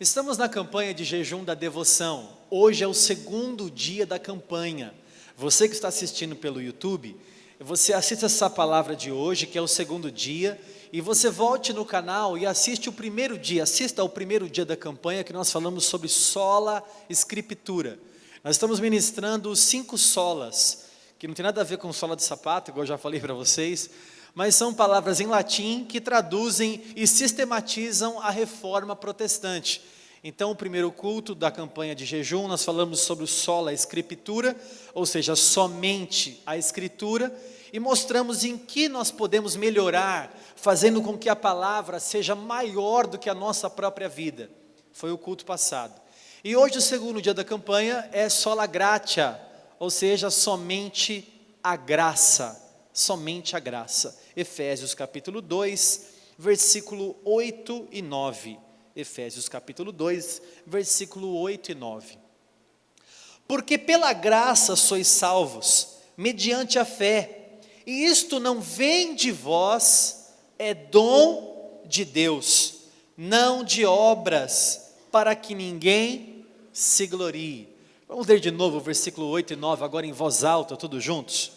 Estamos na campanha de jejum da devoção. Hoje é o segundo dia da campanha. Você que está assistindo pelo YouTube, você assista essa palavra de hoje, que é o segundo dia, e você volte no canal e assista ao primeiro dia da campanha, que nós falamos sobre sola escritura. Nós estamos ministrando os 5 solas, que não tem nada a ver com sola de sapato, igual eu já falei para vocês, mas são palavras em latim que traduzem e sistematizam a reforma protestante. Então, o primeiro culto da campanha de jejum, nós falamos sobre o sola escritura, ou seja, somente a escritura, e mostramos em que nós podemos melhorar, fazendo com que a palavra seja maior do que a nossa própria vida. Foi o culto passado. E hoje o segundo dia da campanha é sola gratia, ou seja, somente a graça. Somente a graça. Efésios capítulo 2, versículo 8 e 9. Efésios capítulo 2, versículo 8 e 9. Porque pela graça sois salvos, mediante a fé, e isto não vem de vós, é dom de Deus, não de obras, para que ninguém se glorie. Vamos ler de novo o versículo 8 e 9, agora em voz alta, todos juntos.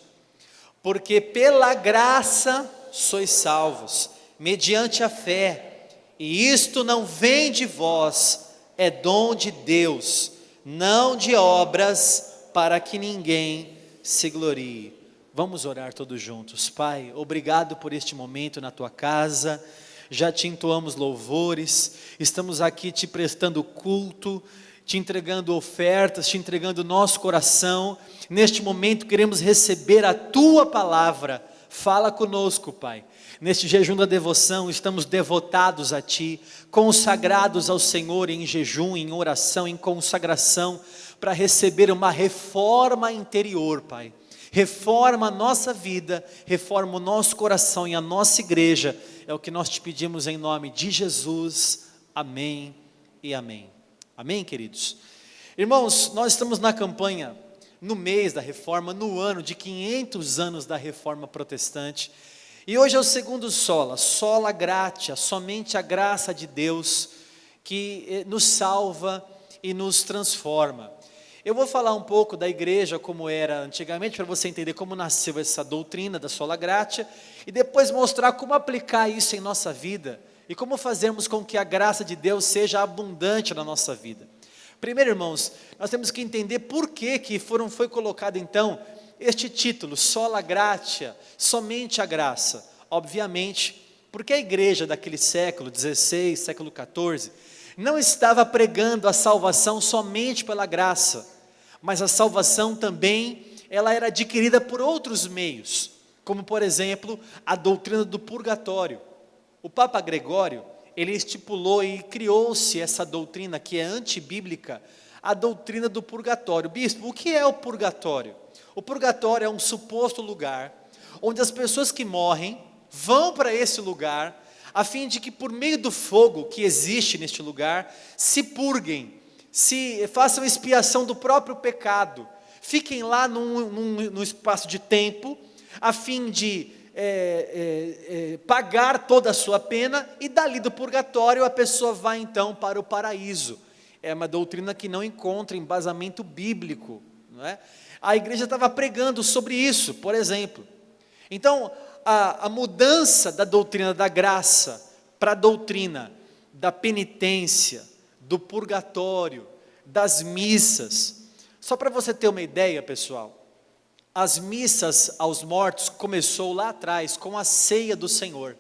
Porque pela graça sois salvos, mediante a fé, e isto não vem de vós, é dom de Deus, não de obras, para que ninguém se glorie. Vamos orar todos juntos. Pai, obrigado por este momento na tua casa, já te entoamos louvores, estamos aqui te prestando culto, te entregando ofertas, te entregando nosso coração. Neste momento queremos receber a tua palavra. Fala conosco, Pai. Neste jejum da devoção estamos devotados a ti, consagrados ao Senhor em jejum, em oração, em consagração, para receber uma reforma interior, Pai. Reforma a nossa vida, reforma o nosso coração e a nossa igreja. É o que nós te pedimos em nome de Jesus. Amém e amém. Amém, queridos? Irmãos, nós estamos na campanha, no mês da reforma, no ano de 500 anos da reforma protestante, e hoje é o segundo sola gratia, somente a graça de Deus, que nos salva e nos transforma. Eu vou falar um pouco da igreja como era antigamente, para você entender como nasceu essa doutrina da sola gratia, e depois mostrar como aplicar isso em nossa vida, e como fazermos com que a graça de Deus seja abundante na nossa vida. Primeiro, irmãos, nós temos que entender por que foi colocado então este título, sola gratia, somente a graça. Obviamente, porque a igreja daquele século XVI, século XIV, não estava pregando a salvação somente pela graça, mas a salvação também, ela era adquirida por outros meios, como por exemplo, a doutrina do purgatório. O Papa Gregório, ele estipulou e criou-se essa doutrina que é antibíblica, a doutrina do purgatório. Bispo, o que é o purgatório? O purgatório é um suposto lugar, onde as pessoas que morrem, vão para esse lugar, a fim de que por meio do fogo que existe neste lugar, se purguem, se façam expiação do próprio pecado, fiquem lá num espaço de tempo, a fim de pagar toda a sua pena, e dali do purgatório a pessoa vai então para o paraíso. É uma doutrina que não encontra embasamento bíblico, não é? A igreja estava pregando sobre isso, por exemplo. Então, a mudança da doutrina da graça para a doutrina da penitência, do purgatório, das missas. Só para você ter uma ideia, pessoal, as missas aos mortos começou lá atrás com a ceia do Senhor.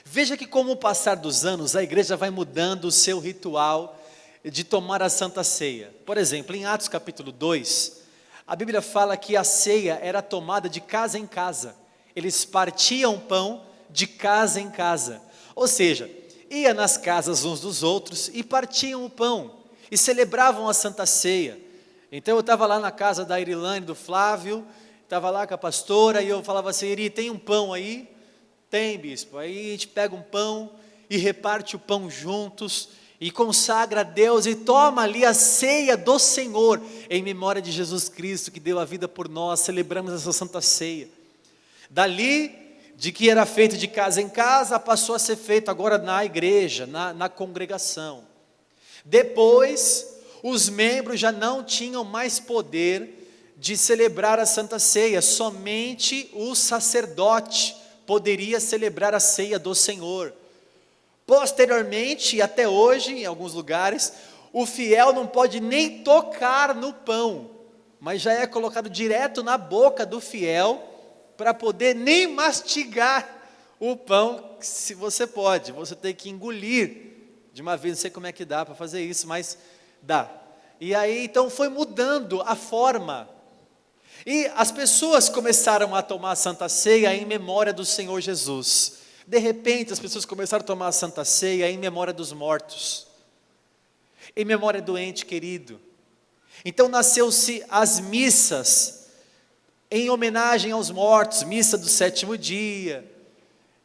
Veja que com o passar dos anos a igreja vai mudando o seu ritual de tomar a Santa Ceia. Por exemplo, em Atos capítulo 2, a Bíblia fala que a ceia era tomada de casa em casa. Eles partiam pão de casa em casa. Ou seja, ia nas casas uns dos outros e partiam o pão. E celebravam a Santa Ceia. Então eu estava lá na casa da Irilane, do Flávio, estava lá com a pastora, e eu falava assim: Iri, tem um pão aí? Tem, bispo. Aí a gente pega um pão e reparte o pão juntos, e consagra a Deus, e toma ali a ceia do Senhor, em memória de Jesus Cristo, que deu a vida por nós. Celebramos essa Santa Ceia. Dali, de que era feito de casa em casa, passou a ser feito agora na igreja, na congregação. Depois, os membros já não tinham mais poder de celebrar a Santa Ceia, somente o sacerdote poderia celebrar a ceia do Senhor. Posteriormente, e até hoje, em alguns lugares, o fiel não pode nem tocar no pão, mas já é colocado direto na boca do fiel, para poder nem mastigar o pão. Se você pode, você tem que engolir de uma vez. Não sei como é que dá para fazer isso, mas dá. E aí então foi mudando a forma, e as pessoas começaram a tomar a Santa Ceia em memória do Senhor Jesus. De repente as pessoas começaram a tomar a Santa Ceia em memória dos mortos, em memória do ente querido. Então nasceu-se as missas em homenagem aos mortos, missa do sétimo dia,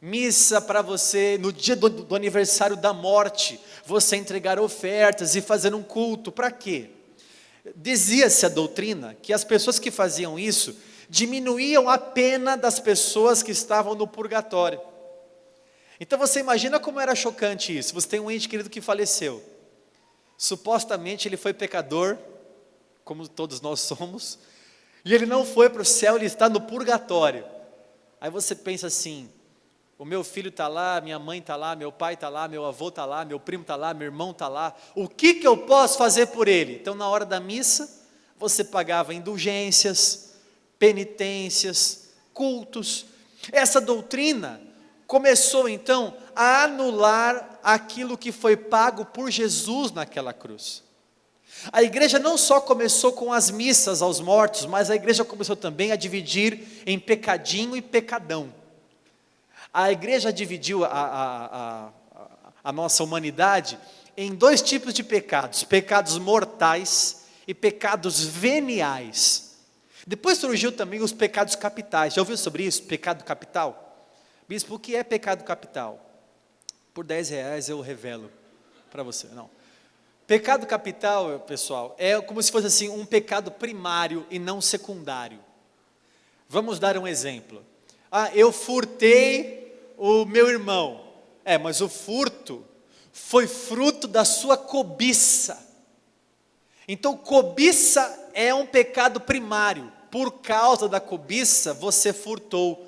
missa para você no dia do aniversário da morte, você entregar ofertas e fazer um culto. Para quê? Dizia-se a doutrina que as pessoas que faziam isso diminuíam a pena das pessoas que estavam no purgatório. Então você imagina como era chocante isso. Você tem um ente querido que faleceu, supostamente ele foi pecador, como todos nós somos, e ele não foi para o céu, ele está no purgatório. Aí você pensa assim: o meu filho está lá, minha mãe está lá, meu pai está lá, meu avô está lá, meu primo está lá, meu irmão está lá, o que eu posso fazer por ele? Então na hora da missa, você pagava indulgências, penitências, cultos. Essa doutrina começou então a anular aquilo que foi pago por Jesus naquela cruz. A igreja não só começou com as missas aos mortos, mas a igreja começou também a dividir em pecadinho e pecadão. A igreja dividiu a nossa humanidade em dois tipos de pecados: pecados mortais e pecados veniais. Depois surgiu também os pecados capitais. Já ouviu sobre isso? Pecado capital? Bispo, o que é pecado capital? Por R$10 eu revelo para você. Não. Pecado capital, pessoal, é como se fosse assim, um pecado primário e não secundário. Vamos dar um exemplo. Eu furtei o meu irmão. Mas o furto foi fruto da sua cobiça. Então cobiça é um pecado primário. Por causa da cobiça você furtou.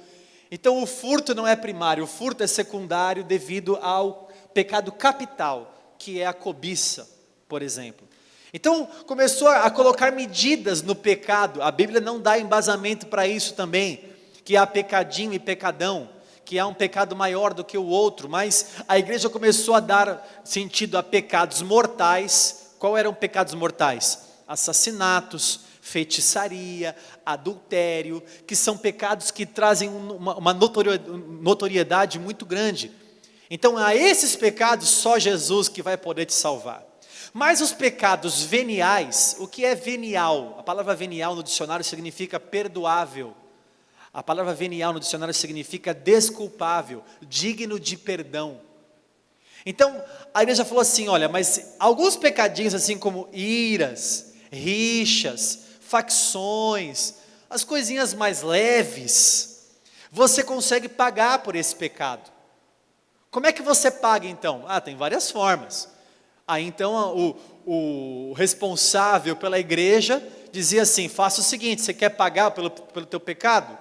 Então o furto não é primário, o furto é secundário devido ao pecado capital, que é a cobiça, por exemplo. Então começou a colocar medidas no pecado. A Bíblia não dá embasamento para isso também, que há pecadinho e pecadão, que há um pecado maior do que o outro, mas a igreja começou a dar sentido a pecados mortais. Qual eram pecados mortais? Assassinatos, feitiçaria, adultério, que são pecados que trazem uma notoriedade muito grande. Então a esses pecados só Jesus que vai poder te salvar. Mas os pecados veniais, o que é venial? A palavra venial no dicionário significa perdoável. A palavra venial no dicionário significa desculpável, digno de perdão. Então a igreja falou assim: olha, mas alguns pecadinhos assim como iras, rixas, facções, as coisinhas mais leves, você consegue pagar por esse pecado. Como é que você paga então? Tem várias formas. Então o responsável pela igreja dizia assim: faça o seguinte, você quer pagar pelo teu pecado?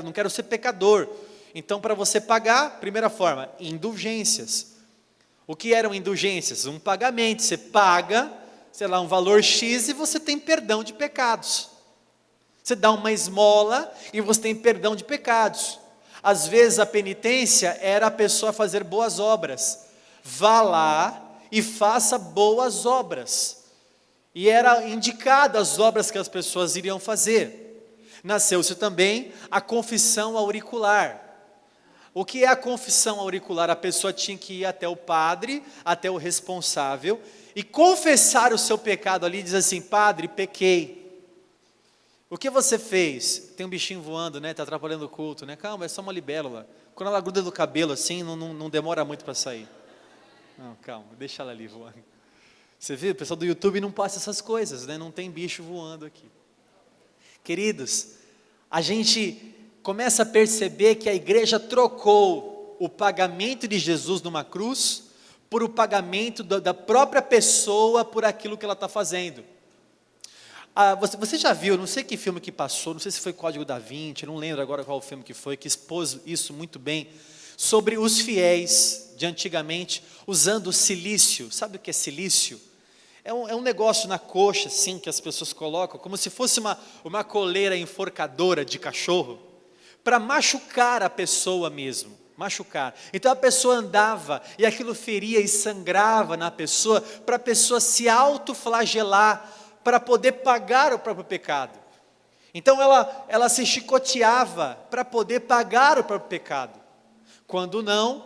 Não quero ser pecador. Então para você pagar, primeira forma, indulgências. O que eram indulgências? Um pagamento, você paga, sei lá, um valor X e você tem perdão de pecados. Você dá uma esmola e você tem perdão de pecados. Às vezes a penitência era a pessoa fazer boas obras. Vá lá e faça boas obras. E era indicado as obras que as pessoas iriam fazer. Nasceu-se também a confissão auricular. O que é a confissão auricular? A pessoa tinha que ir até o padre, até o responsável, e confessar o seu pecado ali, diz assim: padre, pequei. O que você fez? Tem um bichinho voando, né? Está atrapalhando o culto, né? Calma, é só uma libélula. Quando ela gruda no cabelo assim, não demora muito para sair. Não, calma, deixa ela ali voando. Você viu? O pessoal do YouTube não passa essas coisas, né? Não tem bicho voando aqui. Queridos, a gente começa a perceber que a igreja trocou o pagamento de Jesus numa cruz por o pagamento da própria pessoa por aquilo que ela está fazendo. Você já viu, não sei que filme que passou, não sei se foi Código da Vinci, não lembro agora qual filme que foi, que expôs isso muito bem, sobre os fiéis de antigamente, usando silício. Sabe o que é silício? É um negócio na coxa, assim, que as pessoas colocam, como se fosse uma coleira enforcadora de cachorro, para machucar a pessoa mesmo, machucar. Então a pessoa andava, e aquilo feria e sangrava na pessoa, para a pessoa se autoflagelar, para poder pagar o próprio pecado. Então ela se chicoteava para poder pagar o próprio pecado. Quando não,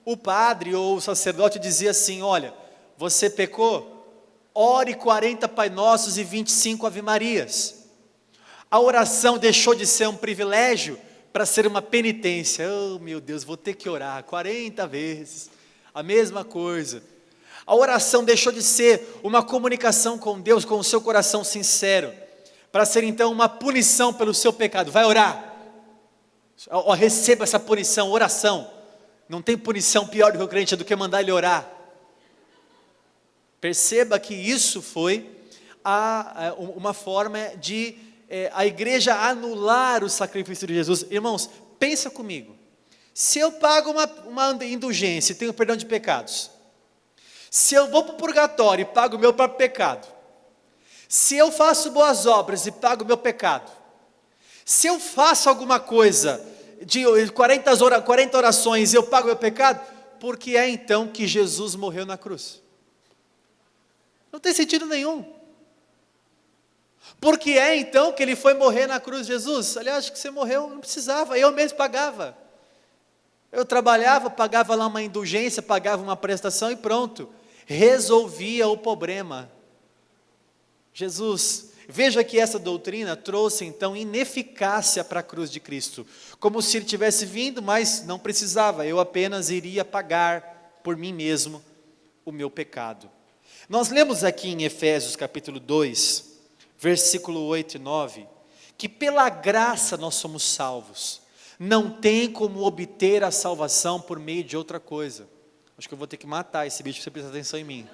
o padre ou o sacerdote dizia assim: olha, você pecou? Ore 40 Pai Nossos e 25 Ave Marias. A oração deixou de ser um privilégio para ser uma penitência. Oh meu Deus, vou ter que orar 40 vezes, a mesma coisa. A oração deixou de ser uma comunicação com Deus, com o seu coração sincero, para ser então uma punição pelo seu pecado. Vai orar, receba essa punição, oração. Não tem punição pior do que o crente do que mandar ele orar. Perceba que isso foi uma forma de a igreja anular o sacrifício de Jesus. Irmãos, pensa comigo, se eu pago uma indulgência e tenho perdão de pecados, se eu vou para o purgatório e pago o meu próprio pecado, se eu faço boas obras e pago o meu pecado, se eu faço alguma coisa de 40 orações e eu pago o meu pecado, por que é então que Jesus morreu na cruz? Não tem sentido nenhum. Por que é então que ele foi morrer na cruz? Jesus, aliás, acho que você morreu, não precisava, eu mesmo pagava. Eu trabalhava, pagava lá uma indulgência, pagava uma prestação e pronto, resolvia o problema. Jesus, veja que essa doutrina trouxe então ineficácia para a cruz de Cristo, como se ele tivesse vindo, mas não precisava, eu apenas iria pagar por mim mesmo o meu pecado. Nós lemos aqui em Efésios capítulo 2, versículo 8 e 9, que pela graça nós somos salvos, não tem como obter a salvação por meio de outra coisa. Acho que eu vou ter que matar esse bicho para você prestar atenção em mim,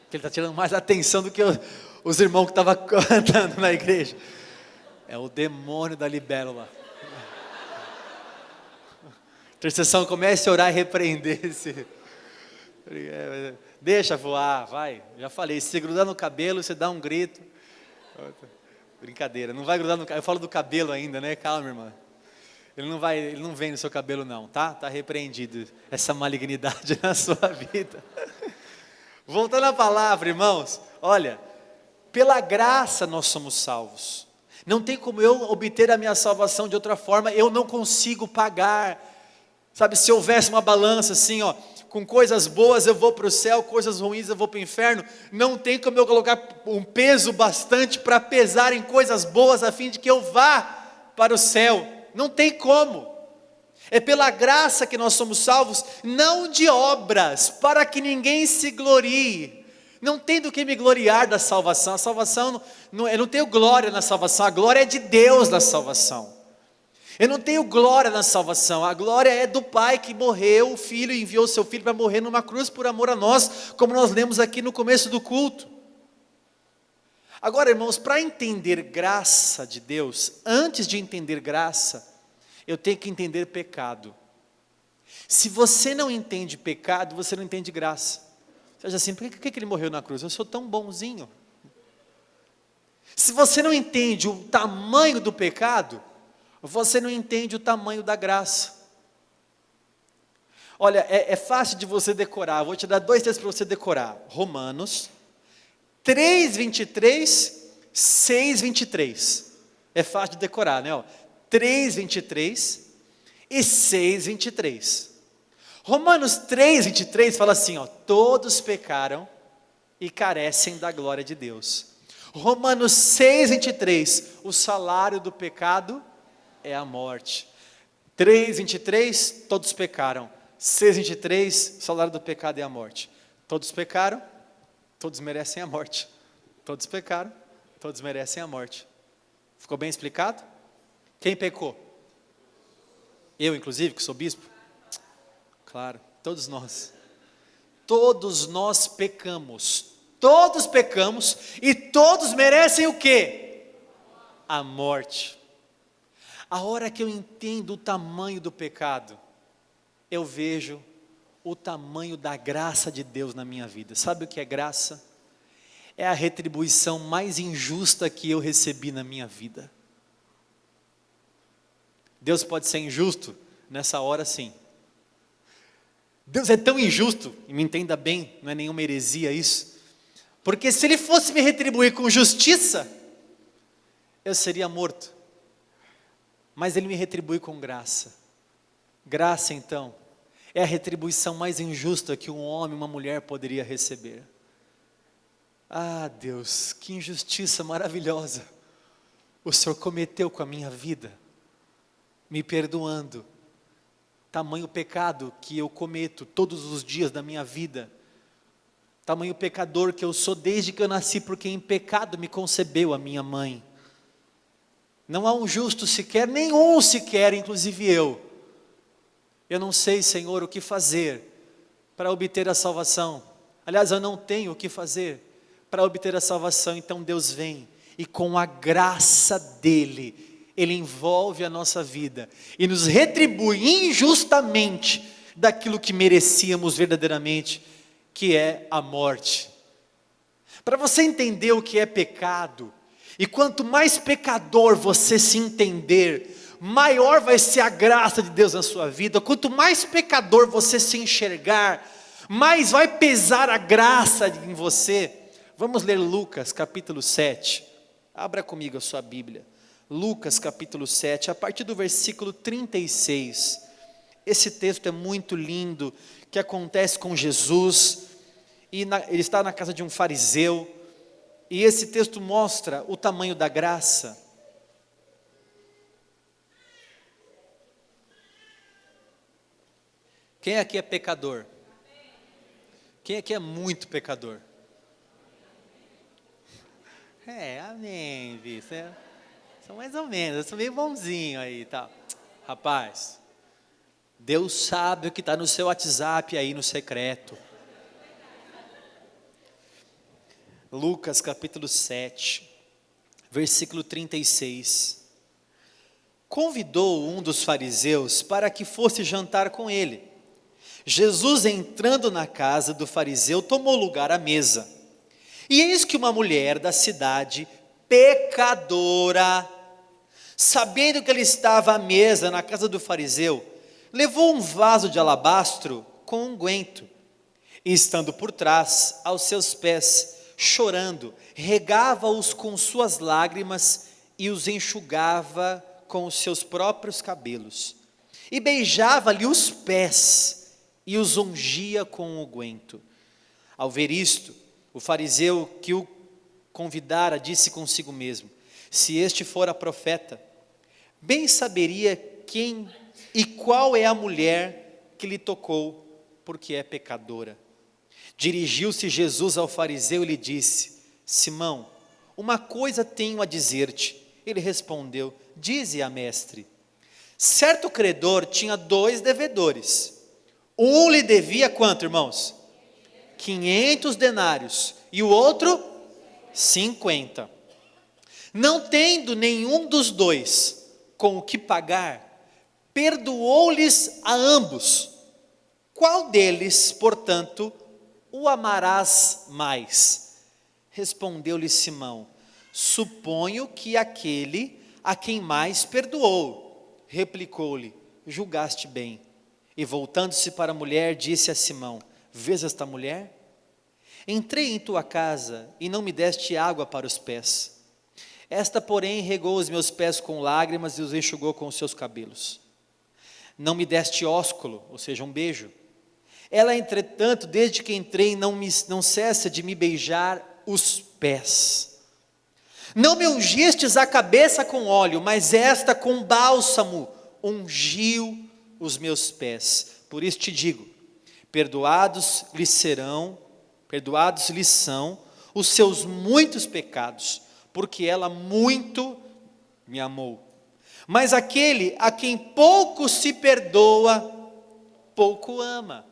porque ele está tirando mais atenção do que os irmãos que estavam cantando na igreja. É o demônio da libélula. Intercessão, comece a orar e repreender esse. Deixa voar, vai. Já falei, se grudar no cabelo, você dá um grito. Brincadeira, não vai grudar no cabelo. Eu falo do cabelo ainda, né? Calma, irmã. Ele não vem no seu cabelo não, tá? Está repreendido essa malignidade na sua vida. Voltando à palavra, irmãos, olha, pela graça nós somos salvos. Não tem como eu obter a minha salvação de outra forma, eu não consigo pagar. Sabe, se houvesse uma balança assim, ó, com coisas boas eu vou para o céu, coisas ruins eu vou para o inferno, não tem como eu colocar um peso bastante para pesar em coisas boas, a fim de que eu vá para o céu. Não tem como. É pela graça que nós somos salvos, não de obras, para que ninguém se glorie. Não tem do que me gloriar da salvação. A salvação, eu não tenho glória na salvação, a glória é de Deus na salvação. Eu não tenho glória na salvação, a glória é do Pai que morreu, o Filho enviou o seu Filho para morrer numa cruz por amor a nós, como nós lemos aqui no começo do culto. Agora, irmãos, para entender graça de Deus, antes de entender graça, eu tenho que entender pecado. Se você não entende pecado, você não entende graça. Você diz assim, por que ele morreu na cruz? Eu sou tão bonzinho. Se você não entende o tamanho do pecado, você não entende o tamanho da graça. Olha, é fácil de você decorar, vou te dar 2 textos para você decorar. Romanos 3:23, 6:23. É fácil de decorar, né? 3:23 e 6:23. Romanos 3:23 fala assim, ó, todos pecaram e carecem da glória de Deus. Romanos 6:23, o salário do pecado é a morte. 3:23, todos pecaram. 6:23, o salário do pecado é a morte. Todos pecaram, todos merecem a morte. Todos pecaram, todos merecem a morte. Ficou bem explicado? Quem pecou? Eu, inclusive, que sou bispo? Claro, Todos nós. Todos nós pecamos. Todos pecamos e todos merecem o quê? A morte. A hora que eu entendo o tamanho do pecado, eu vejo o tamanho da graça de Deus na minha vida. Sabe o que é graça? É a retribuição mais injusta que eu recebi na minha vida. Deus pode ser injusto? Nessa hora sim. Deus é tão injusto, e me entenda bem, não é nenhuma heresia isso, porque se Ele fosse me retribuir com justiça, eu seria morto, mas Ele me retribui com graça. Graça então, é a retribuição mais injusta que um homem e uma mulher poderia receber. Ah Deus, que injustiça maravilhosa o Senhor cometeu com a minha vida, me perdoando, tamanho pecado que eu cometo todos os dias da minha vida, tamanho pecador que eu sou desde que eu nasci, porque em pecado me concebeu a minha mãe. Não há um justo sequer, nenhum sequer, inclusive eu. Eu não sei, Senhor, o que fazer para obter a salvação. Aliás, eu não tenho o que fazer para obter a salvação. Então Deus vem e com a graça dEle, Ele envolve a nossa vida e nos retribui injustamente daquilo que merecíamos verdadeiramente, que é a morte. Para você entender o que é pecado, e quanto mais pecador você se entender, maior vai ser a graça de Deus na sua vida. Quanto mais pecador você se enxergar, mais vai pesar a graça em você. Vamos ler Lucas capítulo 7, abra comigo a sua Bíblia. Lucas capítulo 7, a partir do versículo 36, esse texto é muito lindo, que acontece com Jesus, e ele está na casa de um fariseu, e esse texto mostra o tamanho da graça. Quem aqui é pecador? Quem aqui é muito pecador? Amém, Vício. Sou mais ou menos, eu sou meio bonzinho aí e tal. Rapaz, Deus sabe o que está no seu WhatsApp aí no secreto. Lucas capítulo 7, versículo 36. Convidou um dos fariseus para que fosse jantar com ele. Jesus, entrando na casa do fariseu, tomou lugar à mesa. E eis que uma mulher da cidade, pecadora, sabendo que ele estava à mesa na casa do fariseu, levou um vaso de alabastro com unguento, e estando por trás, aos seus pés, chorando, regava-os com suas lágrimas e os enxugava com os seus próprios cabelos, e beijava-lhe os pés e os ungia com o unguento. Ao ver isto, o fariseu que o convidara disse consigo mesmo: se este fora profeta, bem saberia quem e qual é a mulher que lhe tocou, porque é pecadora. Dirigiu-se Jesus ao fariseu e lhe disse: Simão, uma coisa tenho a dizer-te. Ele respondeu: dize-a, mestre. Certo credor tinha 2 devedores. Um lhe devia quanto, irmãos? 500 denários. E o outro? 50. Não tendo nenhum dos dois com o que pagar, perdoou-lhes a ambos. Qual deles, portanto, o amarás mais? Respondeu-lhe Simão: suponho que aquele a quem mais perdoou. Replicou-lhe: julgaste bem. E voltando-se para a mulher, disse a Simão: vês esta mulher? Entrei em tua casa e não me deste água para os pés. Esta, porém, regou os meus pés com lágrimas e os enxugou com os seus cabelos. Não me deste ósculo, ou seja, um beijo. Ela, entretanto, desde que entrei, não cessa de me beijar os pés. Não me ungistes a cabeça com óleo, mas esta com bálsamo ungiu os meus pés. Por isso te digo: perdoados lhes são os seus muitos pecados, porque ela muito me amou. Mas aquele a quem pouco se perdoa, pouco ama.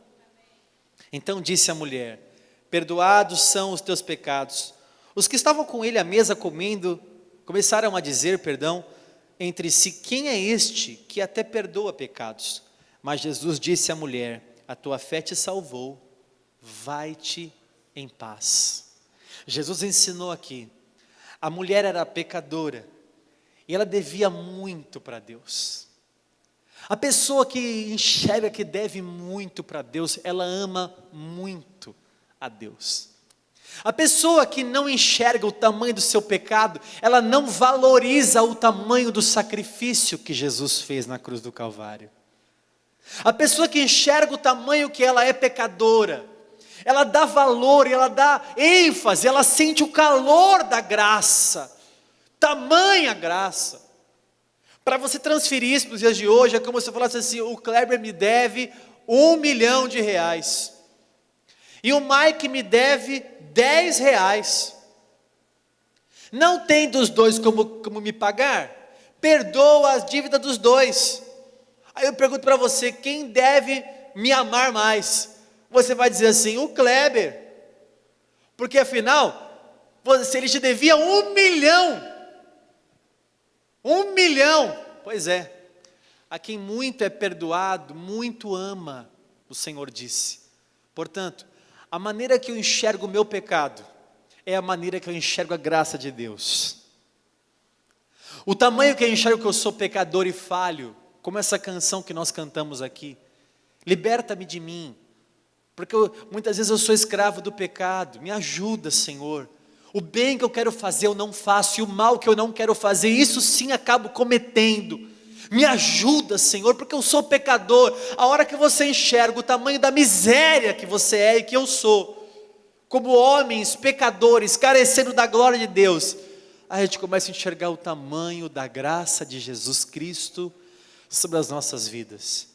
Então disse a mulher: perdoados são os teus pecados. Os que estavam com ele à mesa comendo, começaram a dizer, entre si: quem é este que até perdoa pecados? Mas Jesus disse à mulher: a tua fé te salvou, vai-te em paz. Jesus ensinou aqui, a mulher era pecadora, e ela devia muito para Deus. A pessoa que enxerga que deve muito para Deus, ela ama muito a Deus. A pessoa que não enxerga o tamanho do seu pecado, ela não valoriza o tamanho do sacrifício que Jesus fez na cruz do Calvário. A pessoa que enxerga o tamanho que ela é pecadora, ela dá valor, ela dá ênfase, ela sente o calor da graça, tamanha graça. Para você transferir isso para os dias de hoje, é como se eu falasse assim: o Kleber me deve R$1 milhão, e o Mike me deve R$10. Não tem dos dois como me pagar? Perdoa as dívidas dos dois. Aí eu pergunto para você: quem deve me amar mais? Você vai dizer assim: o Kleber, porque afinal, se ele te devia R$1 milhão, R$1 milhão, pois é, a quem muito é perdoado, muito ama, o Senhor disse. Portanto, a maneira que eu enxergo o meu pecado, é a maneira que eu enxergo a graça de Deus. O tamanho que eu enxergo que eu sou pecador e falho, como essa canção que nós cantamos aqui: liberta-me de mim, porque muitas vezes eu sou escravo do pecado, me ajuda, Senhor. O bem que eu quero fazer eu não faço, e o mal que eu não quero fazer, isso sim acabo cometendo. Me ajuda, Senhor, porque eu sou pecador. A hora que você enxerga o tamanho da miséria que você é e que eu sou, como homens pecadores, carecendo da glória de Deus, a gente começa a enxergar o tamanho da graça de Jesus Cristo sobre as nossas vidas.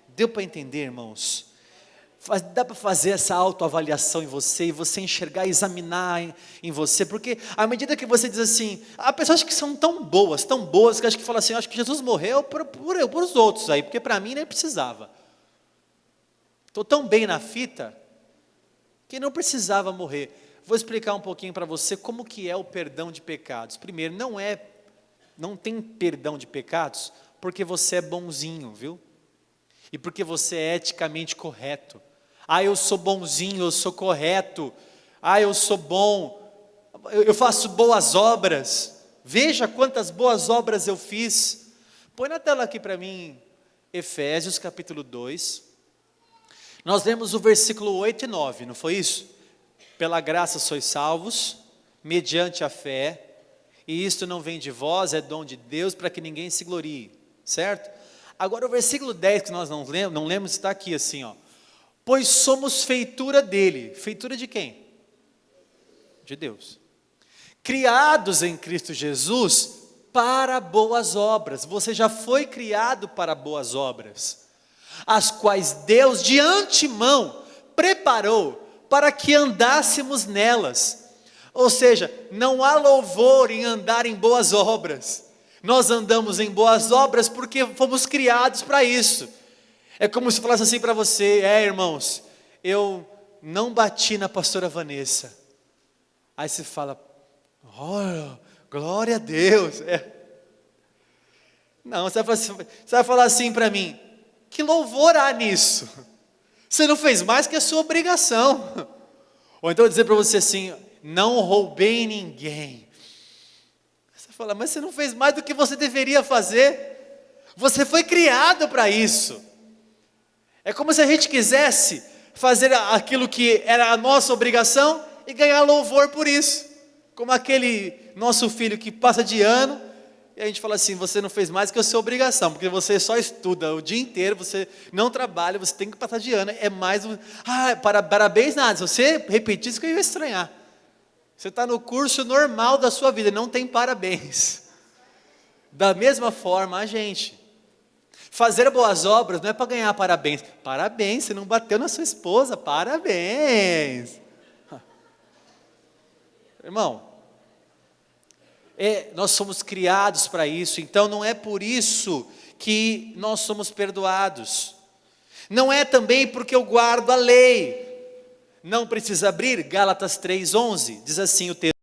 Deu para entender, irmãos? Dá para fazer essa autoavaliação em você, e você enxergar, examinar em você, porque à medida que você diz assim, há pessoas que são tão boas, que acho que falam assim: acho que Jesus morreu por os outros aí, porque para mim nem precisava. Estou tão bem na fita, que não precisava morrer. Vou explicar um pouquinho para você como que é o perdão de pecados. Primeiro, não tem perdão de pecados, porque você é bonzinho, viu? E porque você é eticamente correto. Eu sou bonzinho, eu sou correto. Eu sou bom, eu faço boas obras. Veja quantas boas obras eu fiz. Põe na tela aqui para mim, Efésios capítulo 2. Nós lemos o versículo 8 e 9, não foi isso? Pela graça sois salvos, mediante a fé, e isto não vem de vós, é dom de Deus, para que ninguém se glorie, certo? Agora o versículo 10 que nós não lemos, está aqui assim, pois somos feitura dele. Feitura de quem? De Deus. Criados em Cristo Jesus para boas obras. Você já foi criado para boas obras, as quais Deus de antemão preparou para que andássemos nelas. Ou seja, não há louvor em andar em boas obras. Nós andamos em boas obras porque fomos criados para isso. É como se falasse assim para você: irmãos, eu não bati na pastora Vanessa. Aí você fala: oh, glória a Deus. Não, você vai falar assim para mim: que louvor há nisso? Você não fez mais que a sua obrigação. Ou então eu dizer para você assim: não roubei ninguém. Você fala: mas você não fez mais do que você deveria fazer. Você foi criado para isso. É como se a gente quisesse fazer aquilo que era a nossa obrigação e ganhar louvor por isso. Como aquele nosso filho que passa de ano, e a gente fala assim: você não fez mais que a sua obrigação, porque você só estuda o dia inteiro, você não trabalha, você tem que passar de ano. É mais parabéns nada, se você repetisse que eu ia estranhar. Você está no curso normal da sua vida, não tem parabéns. Da mesma forma a gente. Fazer boas obras não é para ganhar parabéns. Parabéns, você não bateu na sua esposa, parabéns. Irmão, nós somos criados para isso, então não é por isso que nós somos perdoados. Não é também porque eu guardo a lei. Não precisa abrir, Gálatas 3:11, diz assim o texto: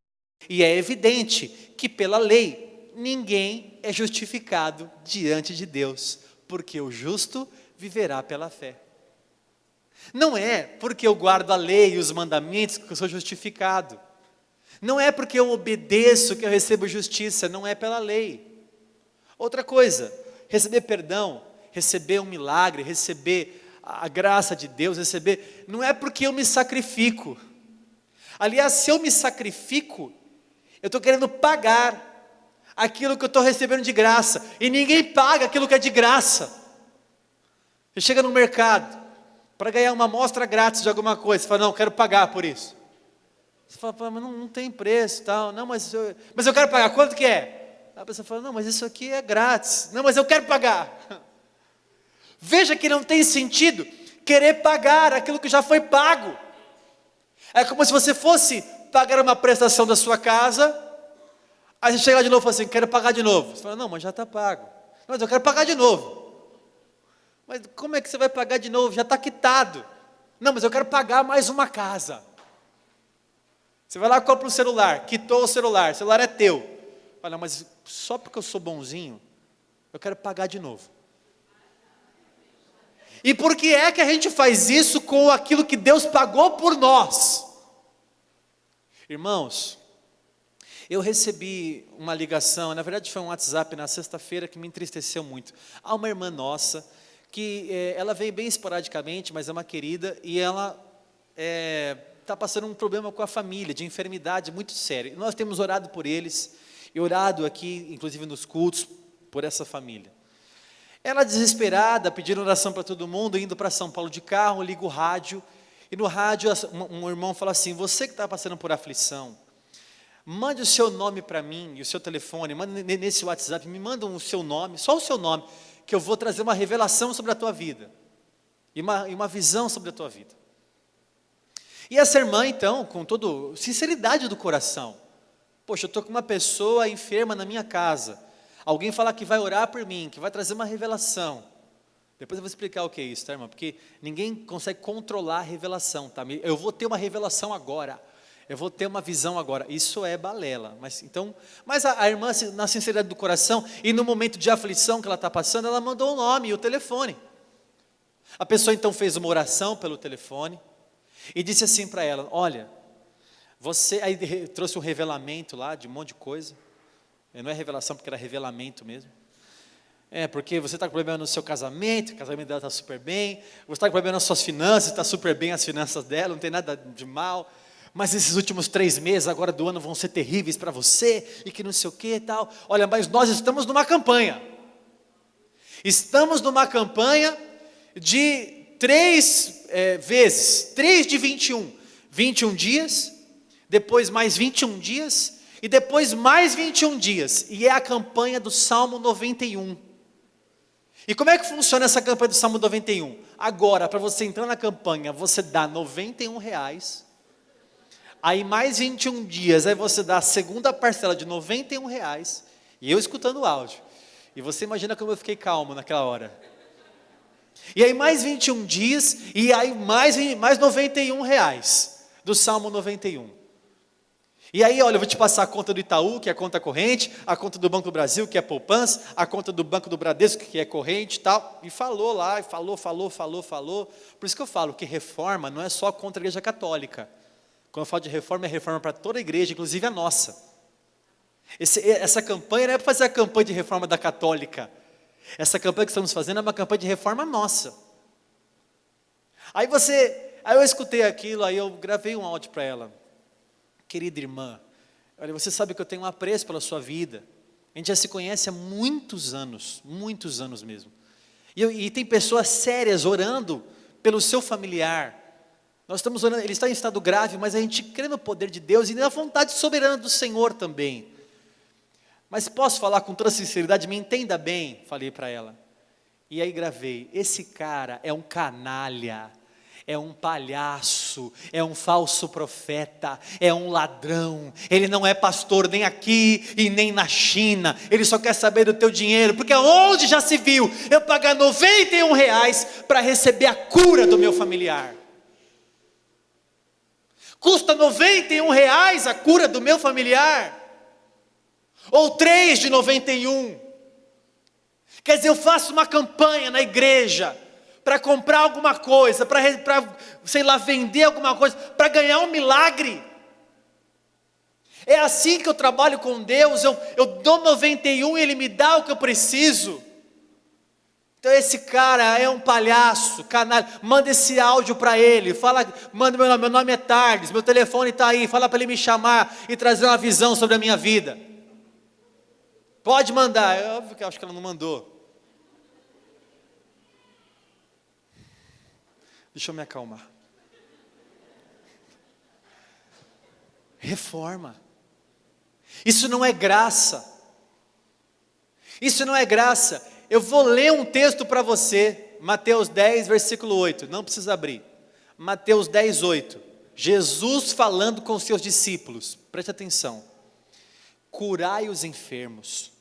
e é evidente que pela lei ninguém é justificado diante de Deus, porque o justo viverá pela fé. Não é porque eu guardo a lei e os mandamentos que eu sou justificado. Não é porque eu obedeço que eu recebo justiça, não é pela lei. Outra coisa, receber perdão, receber um milagre, receber a graça de Deus, não é porque eu me sacrifico. Aliás, se eu me sacrifico, eu estou querendo pagar aquilo que eu estou recebendo de graça, e ninguém paga aquilo que é de graça. Você chega no mercado, para ganhar uma amostra grátis de alguma coisa, você fala, não, eu quero pagar por isso. Você fala, mas não tem preço, tal. Não, mas eu quero pagar, quanto que é? A pessoa fala, não, mas isso aqui é grátis. Não, mas eu quero pagar. Veja que não tem sentido querer pagar aquilo que já foi pago. É como se você fosse pagar uma prestação da sua casa, aí você chega lá de novo e fala assim, quero pagar de novo. Você fala, não, mas já está pago. Não, mas eu quero pagar de novo. Mas como é que você vai pagar de novo? Já está quitado. Não, mas eu quero pagar mais uma casa. Você vai lá e compra um celular, quitou o celular é teu. Olha, mas só porque eu sou bonzinho, eu quero pagar de novo. E por que é que a gente faz isso com aquilo que Deus pagou por nós? Irmãos, eu recebi uma ligação, na verdade foi um WhatsApp na sexta-feira que me entristeceu muito. Há uma irmã nossa, que ela veio bem esporadicamente, mas é uma querida, e ela está passando um problema com a família, de enfermidade muito sério. Nós temos orado por eles, e orado aqui, inclusive nos cultos, por essa família. Ela desesperada, pedindo oração para todo mundo, indo para São Paulo de carro, liga o rádio, e no rádio um irmão fala assim, você que está passando por aflição, mande o seu nome para mim, e o seu telefone, manda nesse WhatsApp, me manda o seu nome, só o seu nome, que eu vou trazer uma revelação sobre a tua vida, e uma visão sobre a tua vida. E essa irmã então, com toda sinceridade do coração, poxa, eu estou com uma pessoa enferma na minha casa, alguém fala que vai orar por mim, que vai trazer uma revelação. Depois eu vou explicar o que é isso, tá, irmã? Porque ninguém consegue controlar a revelação, tá? Eu vou ter uma revelação agora, eu vou ter uma visão agora. Isso é balela. Mas a irmã, na sinceridade do coração, e no momento de aflição que ela está passando, ela mandou o nome e o telefone. A pessoa então fez uma oração pelo telefone, e disse assim para ela, olha, aí trouxe um revelamento lá, de um monte de coisa. Não é revelação porque era revelamento mesmo. Porque você está com problema no seu casamento, o casamento dela está super bem, você está com problema nas suas finanças, está super bem as finanças dela, não tem nada de mal, mas esses últimos 3 meses agora do ano vão ser terríveis para você, e que não sei o que e tal. Olha, mas nós estamos numa campanha. Estamos numa campanha de 3 vezes, 3 de 21 dias, depois mais 21 dias, e depois mais 21 dias, e é a campanha do Salmo 91. E como é que funciona essa campanha do Salmo 91? Agora, para você entrar na campanha, você dá R$91, aí mais 21 dias, aí você dá a segunda parcela de R$91, e eu escutando o áudio, e você imagina como eu fiquei calmo naquela hora. E aí mais 21 dias, e aí mais R$91, do Salmo 91. E aí, olha, eu vou te passar a conta do Itaú, que é a conta corrente, a conta do Banco do Brasil, que é poupança, a conta do Banco do Bradesco, que é corrente e tal. E falou lá, e falou. Por isso que eu falo que reforma não é só contra a Igreja Católica. Quando eu falo de reforma, é reforma para toda a igreja, inclusive a nossa. Essa campanha não é para fazer a campanha de reforma da Católica. Essa campanha que estamos fazendo é uma campanha de reforma nossa. Aí eu escutei aquilo, aí eu gravei um áudio para ela. Querida irmã, olha, você sabe que eu tenho um apreço pela sua vida. A gente já se conhece há muitos anos mesmo. E tem pessoas sérias orando pelo seu familiar. Nós estamos orando, ele está em estado grave, mas a gente crê no poder de Deus e na vontade soberana do Senhor também. Mas posso falar com toda sinceridade, me entenda bem, falei para ela. E aí gravei, esse cara é um canalha, é um palhaço, é um falso profeta, é um ladrão, ele não é pastor nem aqui e nem na China, ele só quer saber do teu dinheiro, porque onde já se viu eu pagar R$91 para receber a cura do meu familiar? Custa R$ 91 a cura do meu familiar. Ou 3 de 91. Quer dizer, eu faço uma campanha na igreja para comprar alguma coisa, para, sei lá, vender alguma coisa, para ganhar um milagre. É assim que eu trabalho com Deus. Eu dou 91 e Ele me dá o que eu preciso. Então esse cara é um palhaço, canalha. Manda esse áudio para ele, manda meu nome é Tardes, meu telefone está aí, fala para ele me chamar e trazer uma visão sobre a minha vida. Pode mandar. É óbvio que eu acho que ela não mandou. Deixa eu me acalmar. Reforma. Isso não é graça. Isso não é graça. Eu vou ler um texto para você, Mateus 10, versículo 8, não precisa abrir. Mateus 10, 8. Jesus falando com os seus discípulos, preste atenção. Curai os enfermos,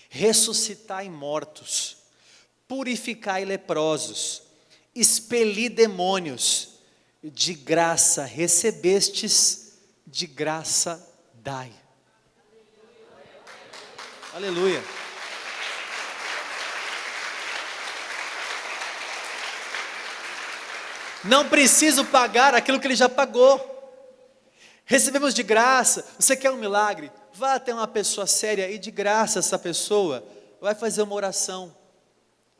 ressuscitai mortos, purificai leprosos, expeli demônios, de graça recebestes, de graça dai. Aleluia. Não preciso pagar aquilo que Ele já pagou. Recebemos de graça. Você quer um milagre? Vá até uma pessoa séria e de graça essa pessoa vai fazer uma oração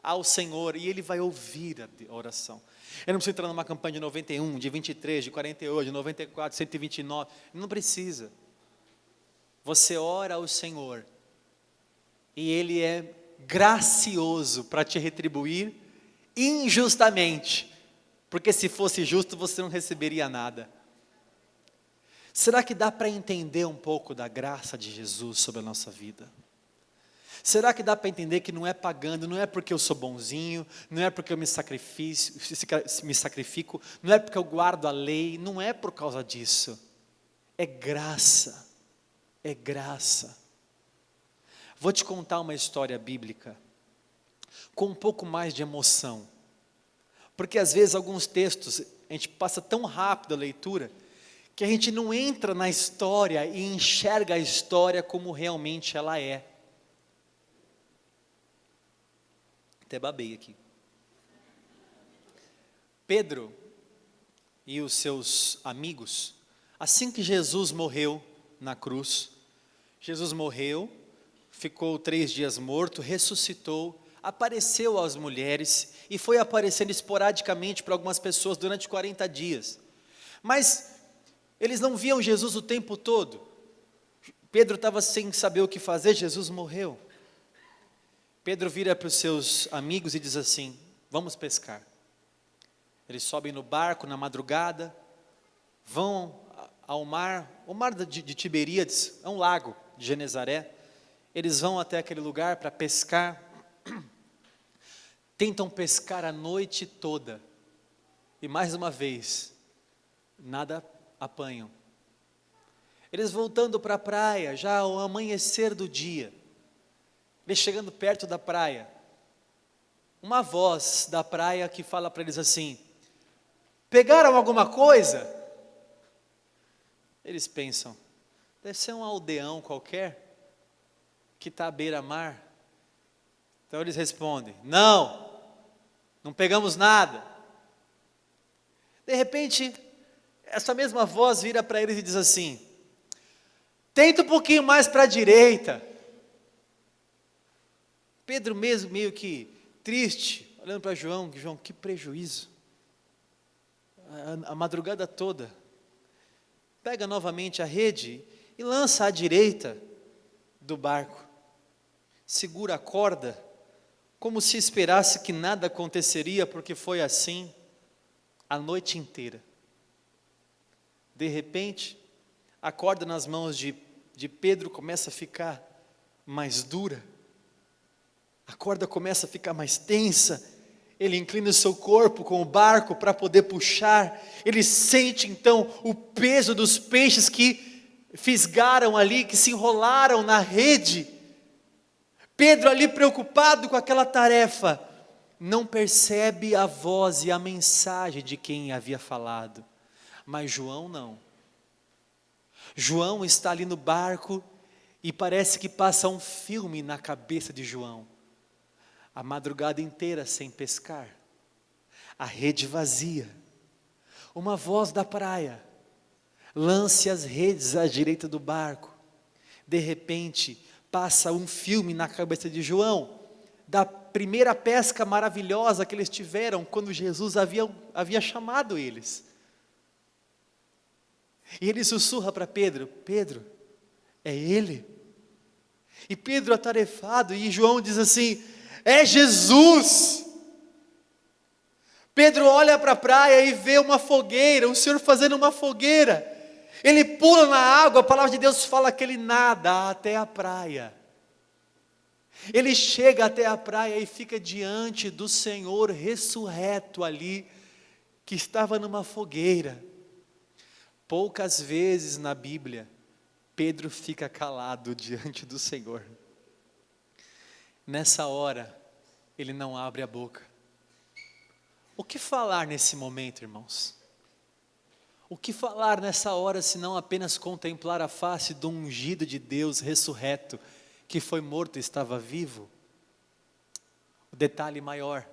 ao Senhor e Ele vai ouvir a oração. Eu não preciso entrar numa campanha de 91, de 23, de 48, de 94, 129. Não precisa. Você ora ao Senhor e Ele é gracioso para te retribuir injustamente. Porque se fosse justo, você não receberia nada. Será que dá para entender um pouco da graça de Jesus sobre a nossa vida? Será que dá para entender que não é pagando, não é porque eu sou bonzinho, não é porque eu me sacrifico, não é porque eu guardo a lei, não é por causa disso. É graça, é graça. Vou te contar uma história bíblica com um pouco mais de emoção. Porque às vezes alguns textos, a gente passa tão rápido a leitura, que a gente não entra na história e enxerga a história como realmente ela é. Até babei aqui. Pedro e os seus amigos, assim que Jesus morreu na cruz, Jesus morreu, ficou 3 dias morto, ressuscitou, apareceu às mulheres e foi aparecendo esporadicamente para algumas pessoas durante 40 dias. Mas eles não viam Jesus o tempo todo. Pedro estava sem saber o que fazer, Jesus morreu. Pedro vira para os seus amigos e diz assim: vamos pescar. Eles sobem no barco na madrugada, vão ao mar, o mar de Tiberíades, é um lago de Genezaré. Eles vão até aquele lugar para pescar. Tentam pescar a noite toda. E mais uma vez, nada apanham. Eles voltando para a praia, já ao amanhecer do dia. Eles chegando perto da praia. Uma voz da praia que fala para eles assim: pegaram alguma coisa? Eles pensam, deve ser um aldeão qualquer, que está à beira-mar. Então eles respondem: não pegamos nada. De repente, essa mesma voz vira para eles e diz assim: tenta um pouquinho mais para a direita. Pedro mesmo meio que triste, olhando para João, que prejuízo. A madrugada toda. Pega novamente a rede e lança à direita do barco. Segura a corda, como se esperasse que nada aconteceria, porque foi assim a noite inteira. De repente, a corda nas mãos de Pedro começa a ficar mais dura. A corda começa a ficar mais tensa. Ele inclina o seu corpo com o barco para poder puxar. Ele sente então o peso dos peixes que fisgaram ali, que se enrolaram na rede. Pedro ali preocupado com aquela tarefa, não percebe a voz e a mensagem de quem havia falado. Mas João não. João está ali no barco e parece que passa um filme na cabeça de João. A madrugada inteira sem pescar, a rede vazia, uma voz da praia: lance as redes à direita do barco. De repente, passa um filme na cabeça de João, da primeira pesca maravilhosa que eles tiveram, quando Jesus havia chamado eles. E ele sussurra para Pedro: Pedro, é ele? E Pedro atarefado, e João diz assim: é Jesus! Pedro olha para a praia e vê uma fogueira, o Senhor fazendo uma fogueira. Ele pula na água, a palavra de Deus fala que ele nada até a praia. Ele chega até a praia e fica diante do Senhor ressurreto ali, que estava numa fogueira. Poucas vezes na Bíblia, Pedro fica calado diante do Senhor. Nessa hora, ele não abre a boca. O que falar nesse momento, irmãos? O que falar nessa hora, senão apenas contemplar a face do ungido de Deus ressurreto, que foi morto e estava vivo? O detalhe maior: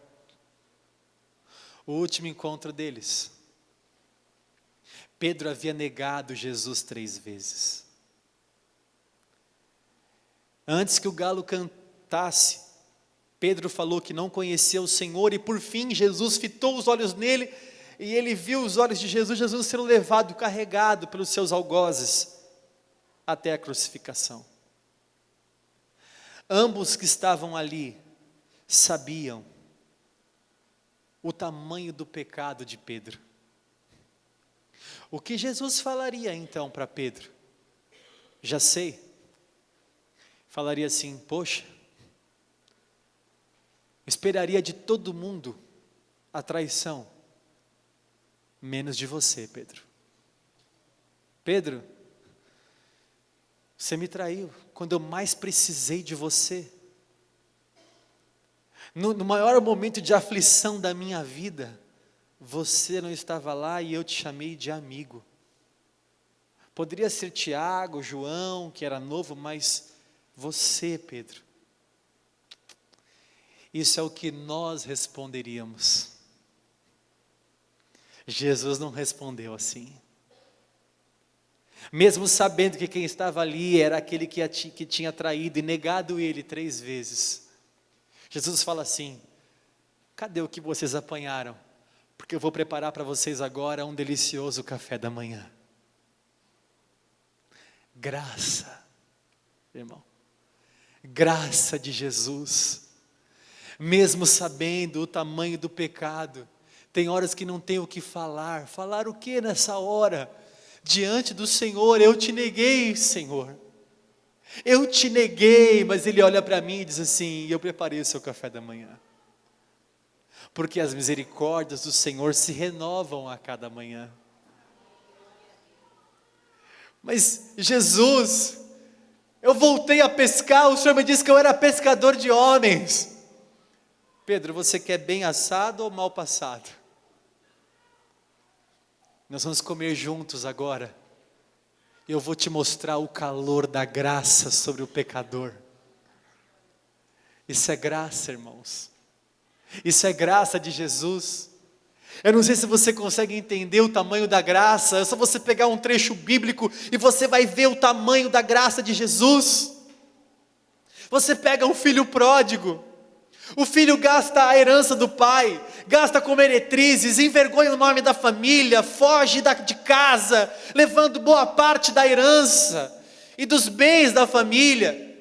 o último encontro deles, Pedro havia negado Jesus 3 vezes. Antes que o galo cantasse, Pedro falou que não conhecia o Senhor, e por fim Jesus fitou os olhos nele, e ele viu os olhos de Jesus sendo levado, carregado pelos seus algozes, até a crucificação. Ambos que estavam ali, sabiam o tamanho do pecado de Pedro. O que Jesus falaria então para Pedro? Já sei. Falaria assim: poxa, esperaria de todo mundo a traição, menos de você, Pedro. Pedro, você me traiu quando eu mais precisei de você. No maior momento de aflição da minha vida, você não estava lá e eu te chamei de amigo. Poderia ser Tiago, João, que era novo, mas você, Pedro. Isso é o que nós responderíamos. Jesus não respondeu assim. Mesmo sabendo que quem estava ali era aquele que tinha traído e negado ele 3 vezes. Jesus fala assim: cadê o que vocês apanharam? Porque eu vou preparar para vocês agora um delicioso café da manhã. Graça, irmão. Graça de Jesus. Mesmo sabendo o tamanho do pecado, tem horas que não tem o que falar. Falar o que nessa hora? Diante do Senhor: eu te neguei, Senhor. Eu te neguei, mas Ele olha para mim e diz assim: eu preparei o seu café da manhã. Porque as misericórdias do Senhor se renovam a cada manhã. Mas Jesus, eu voltei a pescar, o Senhor me disse que eu era pescador de homens. Pedro, você quer bem assado ou mal passado? Nós vamos comer juntos agora. Eu vou te mostrar o calor da graça sobre o pecador. Isso é graça, irmãos. Isso é graça de Jesus. Eu não sei se você consegue entender o tamanho da graça. É só você pegar um trecho bíblico e você vai ver o tamanho da graça de Jesus. Você pega um filho pródigo. O filho gasta a herança do pai, gasta com meretrizes, envergonha o nome da família, foge de casa, levando boa parte da herança e dos bens da família.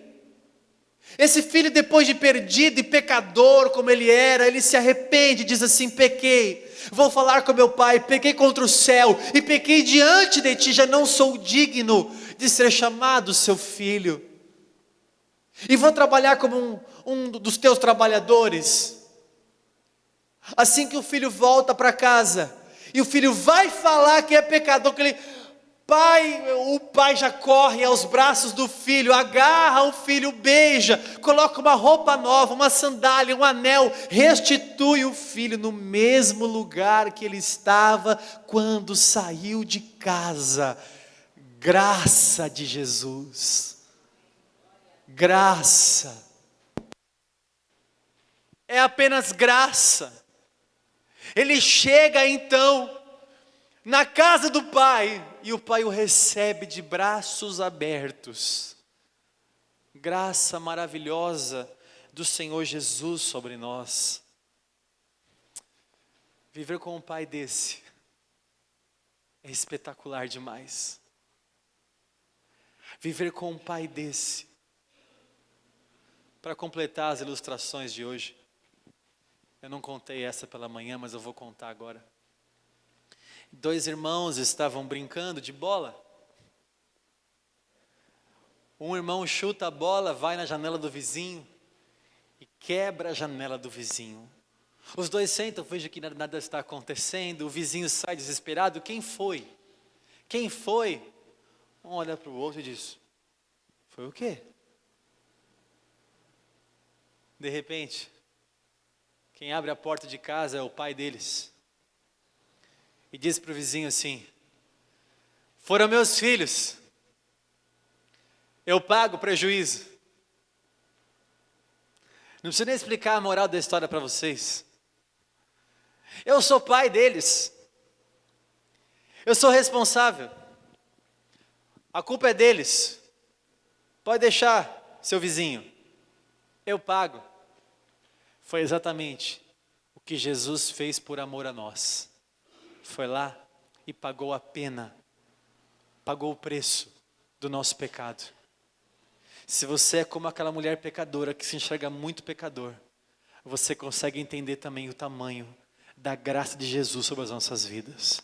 Esse filho, depois de perdido e pecador como ele era, ele se arrepende e diz assim: pequei, vou falar com meu pai, pequei contra o céu e pequei diante de ti, já não sou digno de ser chamado seu filho. E vou trabalhar como um dos teus trabalhadores. Assim que o filho volta para casa, e o filho vai falar que é pecador, que ele, o pai já corre aos braços do filho, agarra o filho, beija, coloca uma roupa nova, uma sandália, um anel, restitui o filho no mesmo lugar que ele estava quando saiu de casa. Graça de Jesus. Graça. É apenas graça. Ele chega então na casa do Pai e o Pai o recebe de braços abertos. Graça maravilhosa do Senhor Jesus sobre nós. Viver com um Pai desse é espetacular demais. Viver com um Pai desse. Para completar as ilustrações de hoje, eu não contei essa pela manhã, mas eu vou contar agora. 2 irmãos estavam brincando de bola. Um irmão chuta a bola, vai na janela do vizinho e quebra a janela do vizinho. Os dois sentam, vejam que nada está acontecendo, o vizinho sai desesperado. Quem foi? Quem foi? Um olha para o outro e diz: foi o quê? De repente, quem abre a porta de casa é o pai deles. E diz para o vizinho assim: foram meus filhos, eu pago o prejuízo. Não preciso nem explicar a moral da história para vocês. Eu sou pai deles. Eu sou responsável. A culpa é deles. Pode deixar, seu vizinho. Eu pago. Foi exatamente o que Jesus fez por amor a nós. Foi lá e pagou a pena. Pagou o preço do nosso pecado. Se você é como aquela mulher pecadora que se enxerga muito pecador, você consegue entender também o tamanho da graça de Jesus sobre as nossas vidas.